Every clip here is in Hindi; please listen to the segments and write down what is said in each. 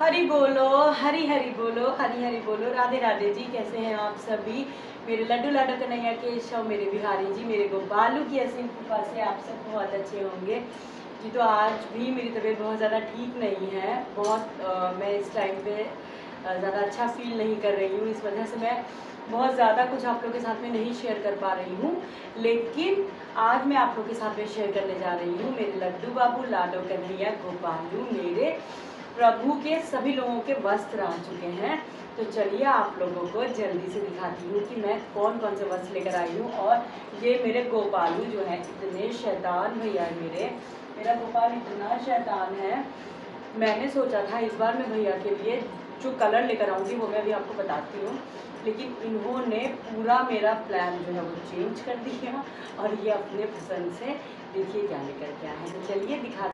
हरी बोलो, हरी हरी बोलो, हरी हरी बोलो, राधे राधे जी। कैसे हैं आप सभी? मेरे लड्डू लाडो कन्हैया केशव, मेरे बिहारी जी, मेरे गोपालू की असीम कृपा से आप सब बहुत अच्छे होंगे जी। तो आज भी मेरी तबीयत बहुत ज़्यादा ठीक नहीं है। मैं इस टाइम पे ज़्यादा अच्छा फील नहीं कर रही हूँ। इस वजह से मैं बहुत ज़्यादा कुछ आप लोगों के साथ में नहीं शेयर कर पा रही हूँ, लेकिन आज मैं आप लोगों के साथ में शेयर करने जा रही हूँ मेरे लड्डू बाबू लाडो कन्हैया गोपालू, मेरे प्रभु के सभी लोगों के वस्त्र आ चुके हैं। तो चलिए आप लोगों को जल्दी से दिखाती हूँ कि मैं कौन कौन से वस्त्र लेकर आई हूँ। और ये मेरे गोपालू जो है इतने शैतान भैया है, मेरा गोपाल इतना शैतान है। मैंने सोचा था इस बार मैं भैया के लिए जो कलर लेकर आऊँगी वो मैं अभी आपको बताती हूँ, लेकिन इन्होंने पूरा मेरा प्लान जो है वो चेंज कर दिया और ये अपने पसंद से देखिए क्या लेकर के आए हैं। तो चलिए दिखा।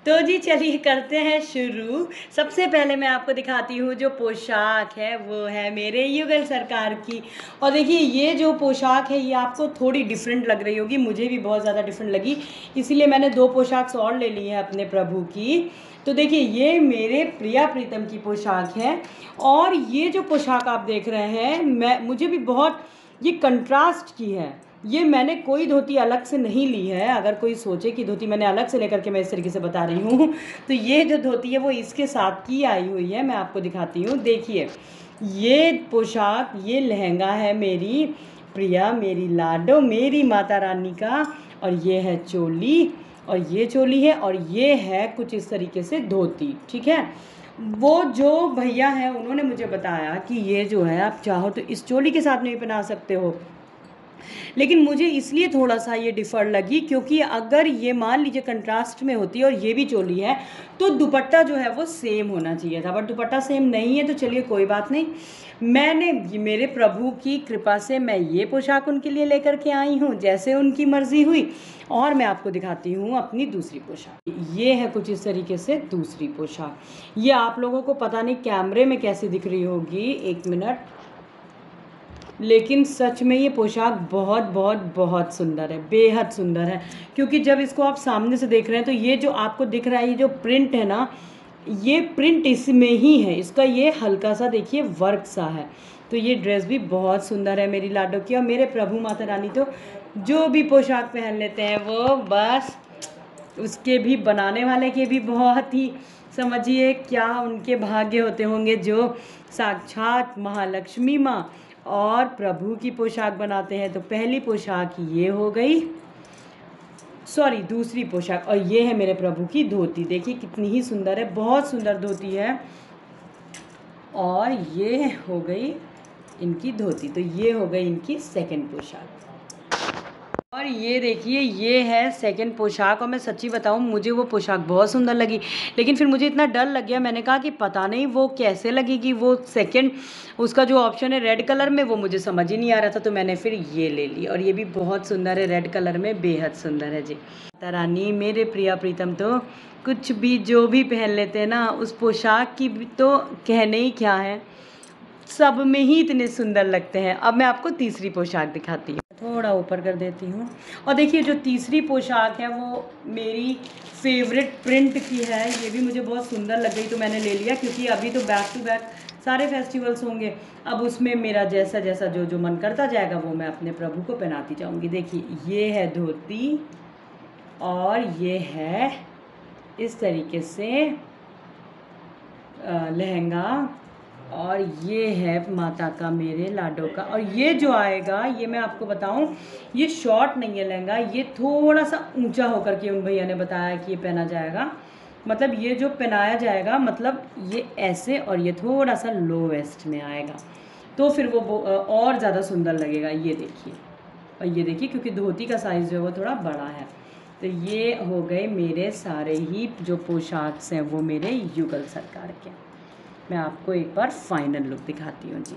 तो जी चलिए करते हैं शुरू। सबसे पहले मैं आपको दिखाती हूँ जो पोशाक है वो है मेरे युगल सरकार की। और देखिए ये जो पोशाक है ये आपको थोड़ी डिफरेंट लग रही होगी, मुझे भी बहुत ज़्यादा डिफरेंट लगी, इसीलिए मैंने 2 पोशाक और ले ली है अपने प्रभु की। तो देखिए ये मेरे प्रिया प्रीतम की पोशाक है। और ये जो पोशाक आप देख रहे हैं मुझे भी बहुत ये कंट्रास्ट की है। ये मैंने कोई धोती अलग से नहीं ली है। अगर कोई सोचे कि धोती मैंने अलग से लेकर के मैं इस तरीके से बता रही हूँ, तो ये जो धोती है वो इसके साथ की आई हुई है। मैं आपको दिखाती हूँ, देखिए ये पोशाक, ये लहंगा है मेरी प्रिया, मेरी लाडो, मेरी माता रानी का। और ये है चोली, और ये चोली है, और ये है कुछ इस तरीके से धोती। ठीक है, वो जो भैया हैं उन्होंने मुझे बताया कि ये जो है आप चाहो तो इस चोली के साथ नहीं पहना सकते हो, लेकिन मुझे इसलिए थोड़ा सा ये डिफ़र लगी क्योंकि अगर ये मान लीजिए कंट्रास्ट में होती और ये भी चोली है तो दुपट्टा जो है वो सेम होना चाहिए था, बट दुपट्टा सेम नहीं है। तो चलिए कोई बात नहीं, मैंने मेरे प्रभु की कृपा से मैं ये पोशाक उनके लिए लेकर के आई हूँ जैसे उनकी मर्ज़ी हुई। और मैं आपको दिखाती हूँ अपनी दूसरी पोशाक। ये है कुछ इस तरीके से दूसरी पोशाक। ये आप लोगों को पता नहीं कैमरे में कैसी दिख रही होगी, 1 मिनट, लेकिन सच में ये पोशाक बहुत बहुत बहुत सुंदर है, बेहद सुंदर है। क्योंकि जब इसको आप सामने से देख रहे हैं तो ये जो आपको दिख रहा है, ये जो प्रिंट है ना, ये प्रिंट इसमें ही है, इसका ये हल्का सा देखिए वर्क सा है। तो ये ड्रेस भी बहुत सुंदर है मेरी लाडो की। और मेरे प्रभु माता रानी तो जो भी पोशाक पहन लेते हैं वो बस उसके भी बनाने वाले के भी बहुत ही समझिए क्या उनके भाग्य होते होंगे जो साक्षात महालक्ष्मी माँ और प्रभु की पोशाक बनाते हैं। तो पहली पोशाक ये हो गई, सॉरी दूसरी पोशाक, और ये है मेरे प्रभु की धोती। देखिए कितनी ही सुंदर है, बहुत सुंदर धोती है। और ये हो गई इनकी धोती, तो ये हो गई इनकी सेकंड पोशाक। और ये देखिए ये है सेकंड पोशाक। और मैं सच्ची बताऊँ मुझे वो पोशाक बहुत सुंदर लगी, लेकिन फिर मुझे इतना डर लग गया, मैंने कहा कि पता नहीं वो कैसे लगेगी। वो सेकंड उसका जो ऑप्शन है रेड कलर में वो मुझे समझ ही नहीं आ रहा था, तो मैंने फिर ये ले ली। और ये भी बहुत सुंदर है, रेड कलर में बेहद सुंदर है जी। माता रानी मेरे प्रिया प्रीतम तो कुछ भी जो भी पहन लेते हैं ना, उस पोशाक की तो कहने ही क्या है, सब में ही इतने सुंदर लगते हैं। अब मैं आपको तीसरी पोशाक दिखाती हूँ, थोड़ा ऊपर कर देती हूँ। और देखिए जो तीसरी पोशाक है वो मेरी फेवरेट प्रिंट की है। ये भी मुझे बहुत सुंदर लग गई तो मैंने ले लिया, क्योंकि अभी तो बैक टू बैक सारे फेस्टिवल्स होंगे। अब उसमें मेरा जैसा जैसा जो जो मन करता जाएगा वो मैं अपने प्रभु को पहनाती जाऊँगी। देखिए ये है धोती, और ये है इस तरीके से लहंगा, और ये है माता का मेरे लाडो का। और ये जो आएगा ये मैं आपको बताऊं, ये शॉर्ट नहीं है लहंगा, ये थोड़ा सा ऊंचा होकर के उन भैया ने बताया कि ये पहना जाएगा। मतलब ये जो पहनाया जाएगा, मतलब ये ऐसे, और ये थोड़ा सा लो वेस्ट में आएगा, तो फिर वो और ज़्यादा सुंदर लगेगा। ये देखिए, और ये देखिए क्योंकि धोती का साइज़ जो है वो थोड़ा बड़ा है। तो ये हो गए मेरे सारे ही जो पोशाक हैं वो मेरे युगल सरकार के। मैं आपको एक बार फाइनल लुक दिखाती हूँ जी।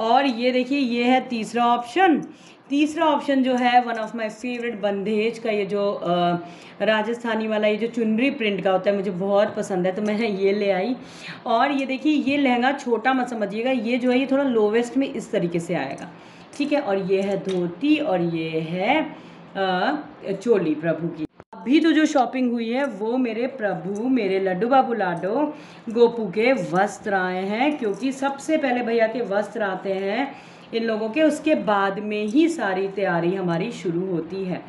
और ये देखिए ये है तीसरा ऑप्शन। तीसरा ऑप्शन जो है वन ऑफ माय फेवरेट, बंदेज का ये जो राजस्थानी वाला ये जो चुनरी प्रिंट का होता है, मुझे बहुत पसंद है तो मैंने ये ले आई। और ये देखिए ये लहंगा छोटा मत समझिएगा, ये जो है ये थोड़ा लोवेस्ट में इस तरीके से आएगा, ठीक है। और ये है धोती और ये है चोली प्रभु की। अभी तो जो शॉपिंग हुई है वो मेरे प्रभु, मेरे लड्डू बाबू लाडो गोपू के वस्त्र आए हैं, क्योंकि सबसे पहले भैया के वस्त्र आते हैं इन लोगों के, उसके बाद में ही सारी तैयारी हमारी शुरू होती है।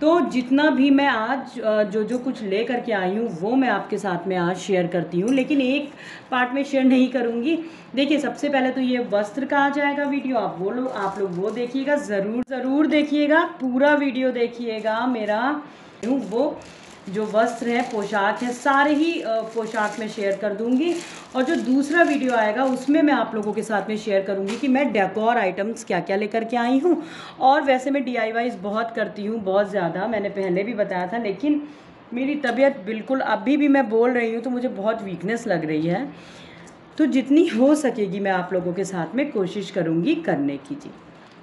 तो जितना भी मैं आज जो जो कुछ ले करके आई हूँ वो मैं आपके साथ में आज शेयर करती हूँ, लेकिन एक पार्ट में शेयर नहीं करूँगी। देखिए सबसे पहले तो ये वस्त्र का आ जाएगा वीडियो, आप लोग वो देखिएगा, ज़रूर देखिएगा, पूरा वीडियो देखिएगा मेरा। वो जो वस्त्र है, पोशाक है, सारे ही पोशाक में शेयर कर दूंगी। और जो दूसरा वीडियो आएगा उसमें मैं आप लोगों के साथ में शेयर करूंगी कि मैं डेकोर आइटम्स क्या क्या लेकर के आई हूँ। और वैसे मैं DIYs बहुत करती हूँ, बहुत ज़्यादा, मैंने पहले भी बताया था, लेकिन मेरी तबीयत बिल्कुल, अभी भी मैं बोल रही हूँ तो मुझे बहुत वीकनेस लग रही है, तो जितनी हो सकेगी मैं आप लोगों के साथ में कोशिश करूँगी करने की जी।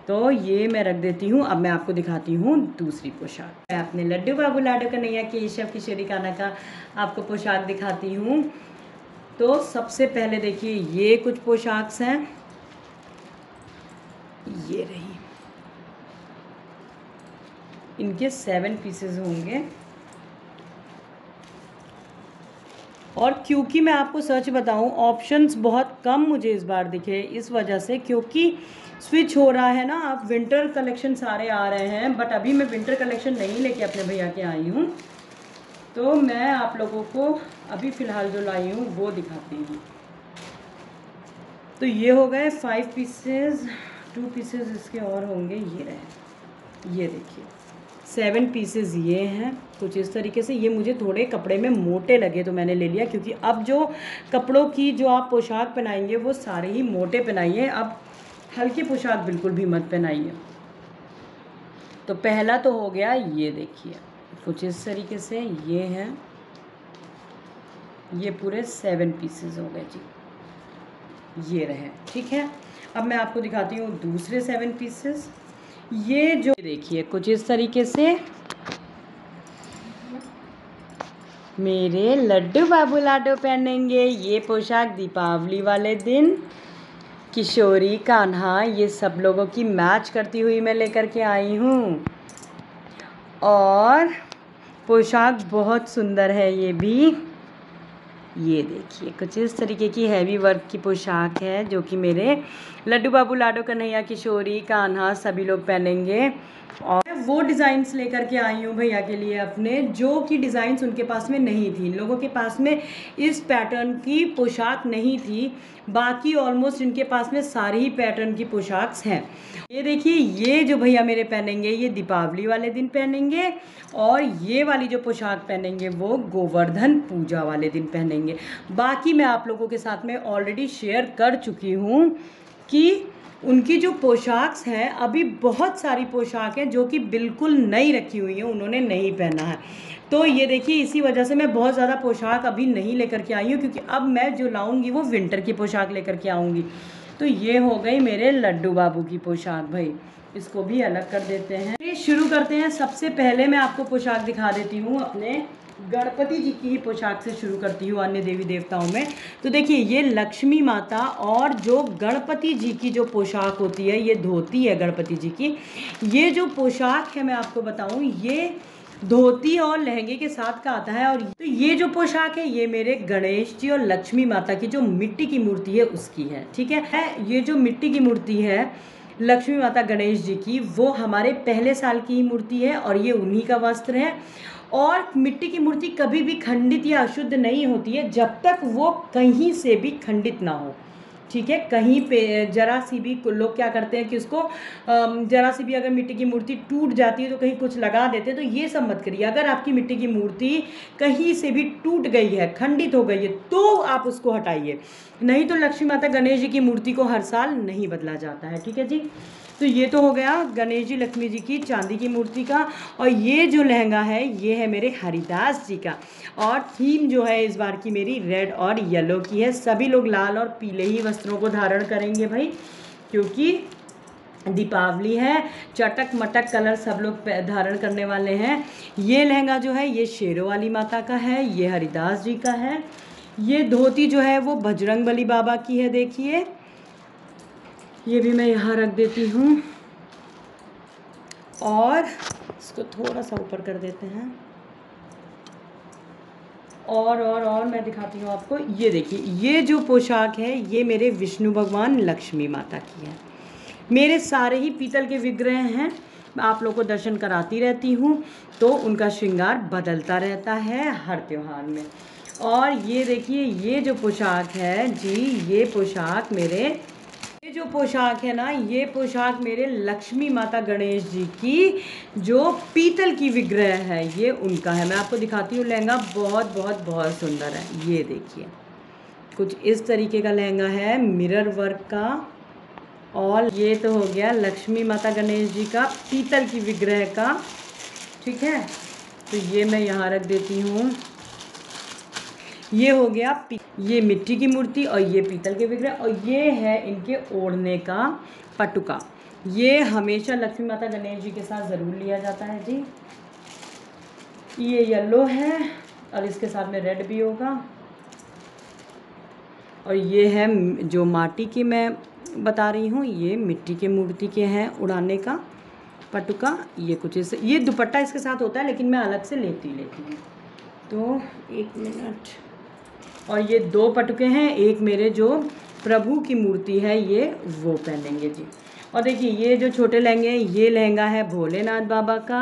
तो ये मैं रख देती हूँ। अब मैं आपको दिखाती हूँ दूसरी पोशाक। मैं अपने लड्डू बाबू लाडो कन्हैया केशव किशोरी कान्हा का आपको पोशाक दिखाती हूँ। तो सबसे पहले देखिए ये कुछ पोशाक्स हैं, ये रही, इनके 7 पीसेस होंगे। और क्योंकि मैं आपको सच बताऊं ऑप्शंस बहुत कम मुझे इस बार दिखे, इस वजह से, क्योंकि स्विच हो रहा है ना, अब विंटर कलेक्शन सारे आ रहे हैं, बट अभी मैं विंटर कलेक्शन नहीं लेके अपने भैया के आई हूँ। तो मैं आप लोगों को अभी फ़िलहाल जो लाई हूँ वो दिखाती हूँ। तो ये हो गए 5 पीसेस, 2 पीसेस इसके और होंगे, ये रहे, ये देखिए 7 पीसेस ये हैं कुछ इस तरीके से। ये मुझे थोड़े कपड़े में मोटे लगे तो मैंने ले लिया, क्योंकि अब जो कपड़ों की जो आप पोशाक पहनाएंगे वो सारे ही मोटे पहनाइए, अब हल्की पोशाक बिल्कुल भी मत पहनाइए। तो पहला तो हो गया, ये देखिए कुछ इस तरीके से ये हैं, ये पूरे 7 पीसेस हो गए जी, ये रहे, ठीक है। अब मैं आपको दिखाती हूँ दूसरे 7 पीसेस। ये जो देखिए कुछ इस तरीके से मेरे लड्डू बाबू लाडो पहनेंगे। ये पोशाक दीपावली वाले दिन किशोरी कान्हा ये सब लोगों की मैच करती हुई मैं लेकर के आई हूँ। और पोशाक बहुत सुंदर है ये भी, ये देखिए कुछ इस तरीके की हैवी वर्क की पोशाक है, जो कि मेरे लड्डू बाबू लाडो कन्हैया किशोरी कान्हा सभी लोग पहनेंगे। और वो डिज़ाइंस लेकर के आई हूँ भैया के लिए अपने, जो कि डिज़ाइंस उनके पास में नहीं थी। इन लोगों के पास में इस पैटर्न की पोशाक नहीं थी, बाकी ऑलमोस्ट इनके पास में सारी ही पैटर्न की पोशाक्स हैं। ये देखिए ये जो भैया मेरे पहनेंगे ये दीपावली वाले दिन पहनेंगे, और ये वाली जो पोशाक पहनेंगे वो गोवर्धन पूजा वाले दिन पहनेंगे। बाकी मैं आप लोगों के साथ में ऑलरेडी शेयर कर चुकी हूँ कि उनकी जो पोशाक्स हैं, अभी बहुत सारी पोशाक हैं जो कि बिल्कुल नई रखी हुई हैं, उन्होंने नहीं पहना है। तो ये देखिए इसी वजह से मैं बहुत ज़्यादा पोशाक अभी नहीं लेकर के आई हूँ, क्योंकि अब मैं जो लाऊंगी वो विंटर की पोशाक लेकर के आऊँगी। तो ये हो गई मेरे लड्डू बाबू की पोशाक। भाई इसको भी अलग कर देते हैं, शुरू करते हैं। सबसे पहले मैं आपको पोशाक दिखा देती हूँ अपने गणपति जी की ही पोशाक से शुरू करती हूँ, अन्य देवी देवताओं में। तो देखिए ये लक्ष्मी माता और जो गणपति जी की जो पोशाक होती है, ये धोती है गणपति जी की। ये जो पोशाक है मैं आपको बताऊँ, ये धोती और लहंगे के साथ का आता है। और तो ये जो पोशाक है ये मेरे गणेश जी और लक्ष्मी माता की जो मिट्टी की मूर्ति है उसकी है, ठीक है। ये जो मिट्टी की मूर्ति है लक्ष्मी माता गणेश जी की, वो हमारे पहले साल की ही मूर्ति है और ये उन्हीं का वस्त्र है। और मिट्टी की मूर्ति कभी भी खंडित या अशुद्ध नहीं होती है जब तक वो कहीं से भी खंडित ना हो, ठीक है। कहीं पे जरा सी भी, लोग क्या करते हैं कि उसको जरा सी भी अगर मिट्टी की मूर्ति टूट जाती है तो कहीं कुछ लगा देते हैं, तो ये सब मत करिए। अगर आपकी मिट्टी की मूर्ति कहीं से भी टूट गई है, खंडित हो गई है, तो आप उसको हटाइए, नहीं तो लक्ष्मी माता गणेश जी की मूर्ति को हर साल नहीं बदला जाता है, ठीक है जी। तो ये तो हो गया गणेश जी लक्ष्मी जी की चांदी की मूर्ति का। और ये जो लहंगा है ये है मेरे हरिदास जी का, और थीम जो है इस बार की मेरी रेड और येलो की है। सभी लोग लाल और पीले ही वस्त्रों को धारण करेंगे भाई, क्योंकि दीपावली है, चटक मटक कलर सब लोग धारण करने वाले हैं। ये लहंगा जो है ये शेरों वाली माता का है, ये हरिदास जी का है। ये धोती जो है वो बजरंगबली बाबा की है, देखिए। ये भी मैं यहाँ रख देती हूँ और इसको थोड़ा सा ऊपर कर देते हैं। और मैं दिखाती हूँ आपको। ये देखिए, ये जो पोशाक है ये मेरे विष्णु भगवान लक्ष्मी माता की है। मेरे सारे ही पीतल के विग्रह हैं, आप लोग को दर्शन कराती रहती हूँ, तो उनका श्रृंगार बदलता रहता है हर त्योहार में। और ये देखिए, ये जो पोशाक है जी, ये जो पोशाक है ना, ये पोशाक मेरे लक्ष्मी माता गणेश जी की जो पीतल की विग्रह है, ये उनका है। मैं आपको दिखाती हूँ। लहंगा बहुत बहुत बहुत सुंदर है। ये देखिए, कुछ इस तरीके का लहंगा है, मिरर वर्क का। और ये तो हो गया लक्ष्मी माता गणेश जी का पीतल की विग्रह का, ठीक है। तो ये मैं यहाँ रख देती हूँ। ये हो गया ये मिट्टी की मूर्ति और ये पीतल के विग्रह, और ये है इनके ओढ़ने का पटुका। ये हमेशा लक्ष्मी माता गणेश जी के साथ ज़रूर लिया जाता है जी। ये येलो है और इसके साथ में रेड भी होगा। और ये है जो माटी की मैं बता रही हूँ, ये मिट्टी के मूर्ति के हैं उड़ाने का पटुका। ये कुछ इस, ये दुपट्टा इसके साथ होता है, लेकिन मैं अलग से लेती हूँ। तो एक मिनट। और ये 2 पटुके हैं, एक मेरे जो प्रभु की मूर्ति है ये वो पहनेंगे जी। और देखिए, ये जो छोटे लहंगे हैं, ये लहंगा है भोलेनाथ बाबा का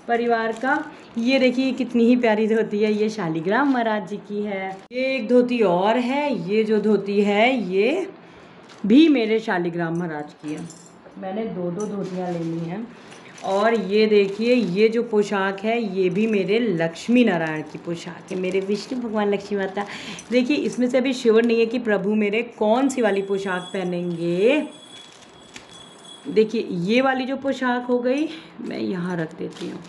परिवार का। ये देखिए कितनी ही प्यारी धोती है, ये शालिग्राम महाराज जी की है। ये एक धोती और है, ये जो धोती है ये भी मेरे शालिग्राम महाराज की है। मैंने 2-2 धोतियाँ ले ली हैं। और ये देखिए, ये जो पोशाक है ये भी मेरे लक्ष्मी नारायण की पोशाक है, मेरे विष्णु भगवान लक्ष्मी माता। देखिए, इसमें से अभी श्योर नहीं है कि प्रभु मेरे कौन सी वाली पोशाक पहनेंगे। देखिए, ये वाली जो पोशाक हो गई मैं यहाँ रख देती हूँ,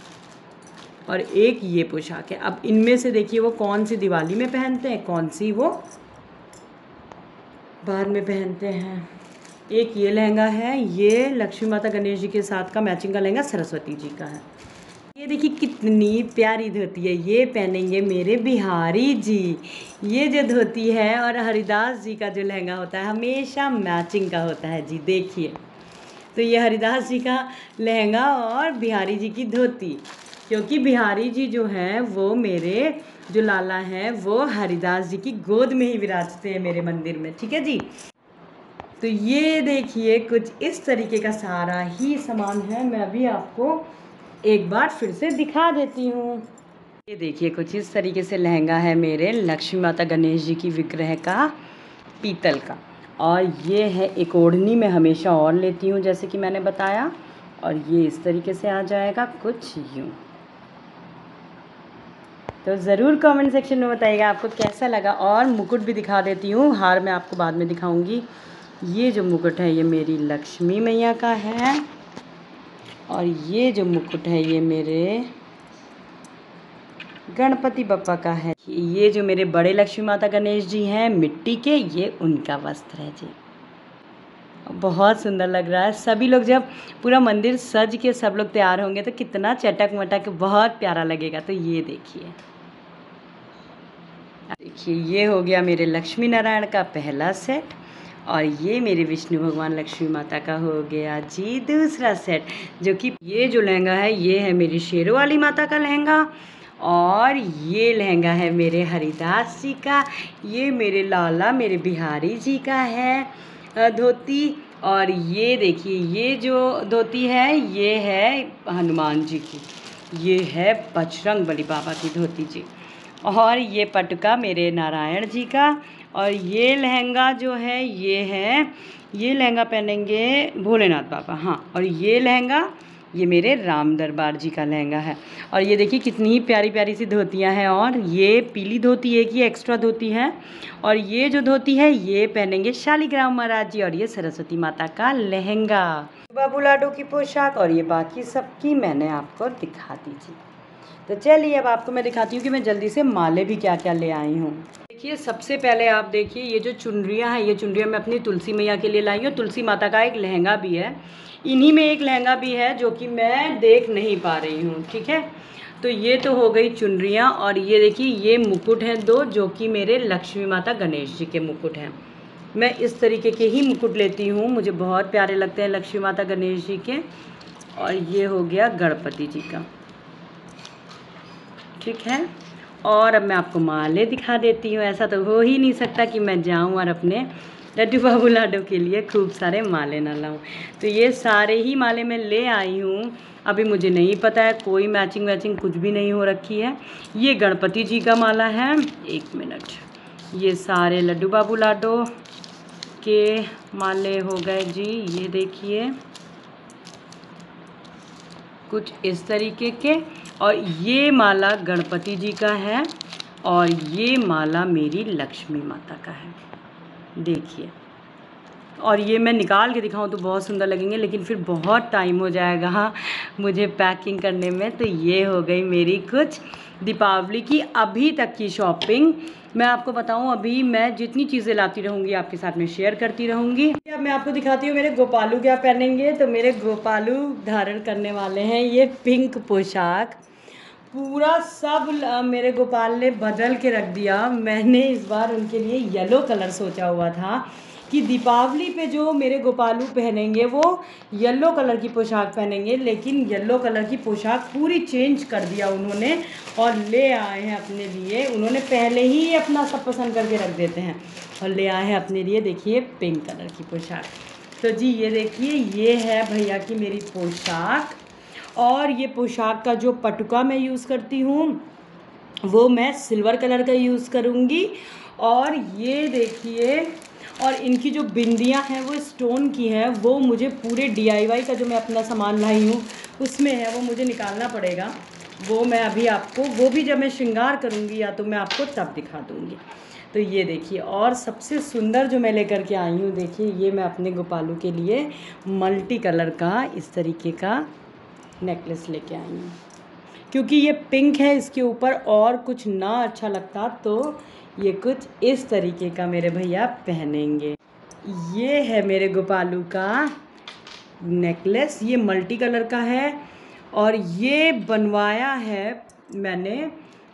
और एक ये पोशाक है। अब इनमें से देखिए वो कौन सी दिवाली में पहनते हैं, कौन सी वो बाद में पहनते हैं। एक ये लहंगा है, ये लक्ष्मी माता गणेश जी के साथ का मैचिंग का लहंगा सरस्वती जी का है। ये देखिए कितनी प्यारी धोती है, ये पहनेंगे मेरे बिहारी जी। ये जो धोती है और हरिदास जी का जो लहंगा होता है हमेशा मैचिंग का होता है जी। देखिए, तो ये हरिदास जी का लहंगा और बिहारी जी की धोती, क्योंकि बिहारी जी जो हैं वो मेरे जो लाला हैं वो हरिदास जी की गोद में ही विराजते हैं मेरे मंदिर में, ठीक है जी। तो ये देखिए कुछ इस तरीके का सारा ही सामान है। मैं अभी आपको एक बार फिर से दिखा देती हूँ। ये देखिए, कुछ इस तरीके से लहंगा है मेरे लक्ष्मी माता गणेश जी की विग्रह का पीतल का। और ये है एक ओढ़नी, मैं हमेशा और लेती हूँ जैसे कि मैंने बताया। और ये इस तरीके से आ जाएगा कुछ यूँ। तो ज़रूर कमेंट सेक्शन में बताइएगा आपको कैसा लगा। और मुकुट भी दिखा देती हूँ, हार मैं आपको बाद में दिखाऊंगी। ये जो मुकुट है ये मेरी लक्ष्मी मैया का है, और ये जो मुकुट है ये मेरे गणपति बप्पा का है। ये जो मेरे बड़े लक्ष्मी माता गणेश जी हैं मिट्टी के, ये उनका वस्त्र है जी। बहुत सुंदर लग रहा है। सभी लोग जब पूरा मंदिर सज के सब लोग तैयार होंगे तो कितना चटक मटक बहुत प्यारा लगेगा। तो ये देखिए, ये हो गया मेरे लक्ष्मी नारायण का पहला सेट, और ये मेरे विष्णु भगवान लक्ष्मी माता का हो गया जी दूसरा सेट। जो कि ये जो लहंगा है ये है मेरी शेरों वाली माता का लहंगा, और ये लहंगा है मेरे हरिदास जी का। ये मेरे लाला मेरे बिहारी जी का है धोती। और ये देखिए, ये जो धोती है ये है हनुमान जी की, ये है बजरंगबली बाबा की धोती जी। और ये पटुका मेरे नारायण जी का। और ये लहंगा जो है ये लहंगा पहनेंगे भोलेनाथ बाबा। हाँ, और ये लहंगा ये मेरे राम दरबार जी का लहंगा है। और ये देखिए कितनी ही प्यारी प्यारी सी धोतियाँ हैं। और ये पीली धोती एक ही एक्स्ट्रा धोती है, और ये जो धोती है ये पहनेंगे शालिग्राम महाराज जी। और ये सरस्वती माता का लहंगा, बाबू लाडो की पोशाक, और ये बाकी सबकी मैंने आपको दिखा दी थी। तो चलिए अब आपको मैं दिखाती हूँ कि मैं जल्दी से माले भी क्या क्या ले आई हूँ। देखिए सबसे पहले आप देखिए ये जो चुनरियाँ हैं, ये चुनरियाँ मैं अपनी तुलसी मैया के लिए लाई हूँ। तुलसी माता का एक लहंगा भी है, इन्हीं में एक लहंगा भी है जो कि मैं देख नहीं पा रही हूँ, ठीक है। तो ये तो हो गई चुनरियाँ, और ये देखिए ये मुकुट हैं दो, जो कि मेरे लक्ष्मी माता गणेश जी के मुकुट हैं। मैं इस तरीके के ही मुकुट लेती हूँ, मुझे बहुत प्यारे लगते हैं लक्ष्मी माता गणेश जी के। और ये हो गया गणपति जी का, ठीक है। और अब मैं आपको माले दिखा देती हूँ। ऐसा तो हो ही नहीं सकता कि मैं जाऊँ और अपने लड्डू बाबू लाडो के लिए खूब सारे माले ना लाऊं। तो ये सारे ही माले मैं ले आई हूँ। अभी मुझे नहीं पता है, कोई मैचिंग वैचिंग कुछ भी नहीं हो रखी है। ये गणपति जी का माला है, 1 मिनट। ये सारे लड्डू बाबू लाडो के माले हो गए जी। ये देखिए कुछ इस तरीके के। और ये माला गणपति जी का है, और ये माला मेरी लक्ष्मी माता का है, देखिए। और ये मैं निकाल के दिखाऊं तो बहुत सुंदर लगेंगे, लेकिन फिर बहुत टाइम हो जाएगा मुझे पैकिंग करने में। तो ये हो गई मेरी कुछ दीपावली की अभी तक की शॉपिंग। मैं आपको बताऊं, अभी मैं जितनी चीज़ें लाती रहूँगी आपके साथ में शेयर करती रहूँगी। अब मैं आपको दिखाती हूँ मेरे गोपालू क्या पहनेंगे। तो मेरे गोपालू धारण करने वाले हैं ये पिंक पोशाक। पूरा सब मेरे गोपाल ने बदल के रख दिया। मैंने इस बार उनके लिए येलो कलर सोचा हुआ था कि दीपावली पे जो मेरे गोपालू पहनेंगे वो येलो कलर की पोशाक पहनेंगे, लेकिन येलो कलर की पोशाक पूरी चेंज कर दिया उन्होंने और ले आए हैं अपने लिए। उन्होंने पहले ही अपना सब पसंद करके रख देते हैं और ले आए हैं अपने लिए, देखिए पिंक कलर की पोशाक। तो जी ये देखिए ये है भैया की मेरी पोशाक। और ये पोशाक का जो पटुका मैं यूज़ करती हूँ वो मैं सिल्वर कलर का यूज़ करूँगी। और ये देखिए, और इनकी जो बिंदियाँ हैं वो स्टोन की हैं। वो मुझे पूरे DIY का जो मैं अपना सामान लाई हूँ उसमें है, वो मुझे निकालना पड़ेगा। वो मैं अभी आपको, वो भी जब मैं श्रृंगार करूँगी या तो मैं आपको तब दिखा दूँगी। तो ये देखिए, और सबसे सुंदर जो मैं लेकर के आई हूँ, देखिए ये मैं अपने गोपालू के लिए मल्टी कलर का इस तरीके का नेकलेस लेके आई हूँ। क्योंकि ये पिंक है, इसके ऊपर और कुछ ना अच्छा लगता तो ये कुछ इस तरीके का मेरे भैया पहनेंगे। ये है मेरे गोपालू का नेकलेस, ये मल्टी कलर का है और ये बनवाया है मैंने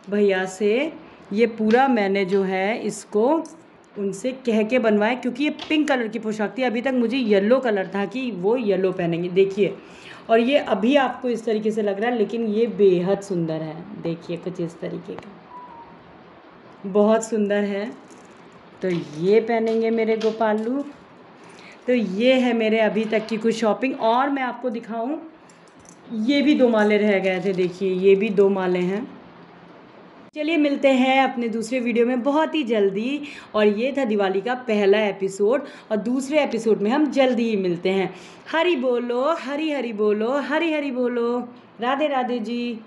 भैया से। ये पूरा मैंने जो है इसको उनसे कह के बनवाया, क्योंकि ये पिंक कलर की पोशाक थी। अभी तक मुझे येलो कलर था कि वो येलो पहनेंगे, देखिए। और ये अभी आपको इस तरीके से लग रहा है, लेकिन ये बेहद सुंदर है, देखिए कुछ इस तरीके का, बहुत सुंदर है। तो ये पहनेंगे मेरे गोपालू। तो ये है मेरे अभी तक की कुछ शॉपिंग। और मैं आपको दिखाऊं, ये भी 2 माले रह गए थे, देखिए ये भी 2 माले हैं। चलिए मिलते हैं अपने दूसरे वीडियो में बहुत ही जल्दी। और ये था दिवाली का पहला एपिसोड, और दूसरे एपिसोड में हम जल्दी ही मिलते हैं। हरि बोलो, हरि हरि बोलो, हरि हरि बोलो। राधे राधे जी।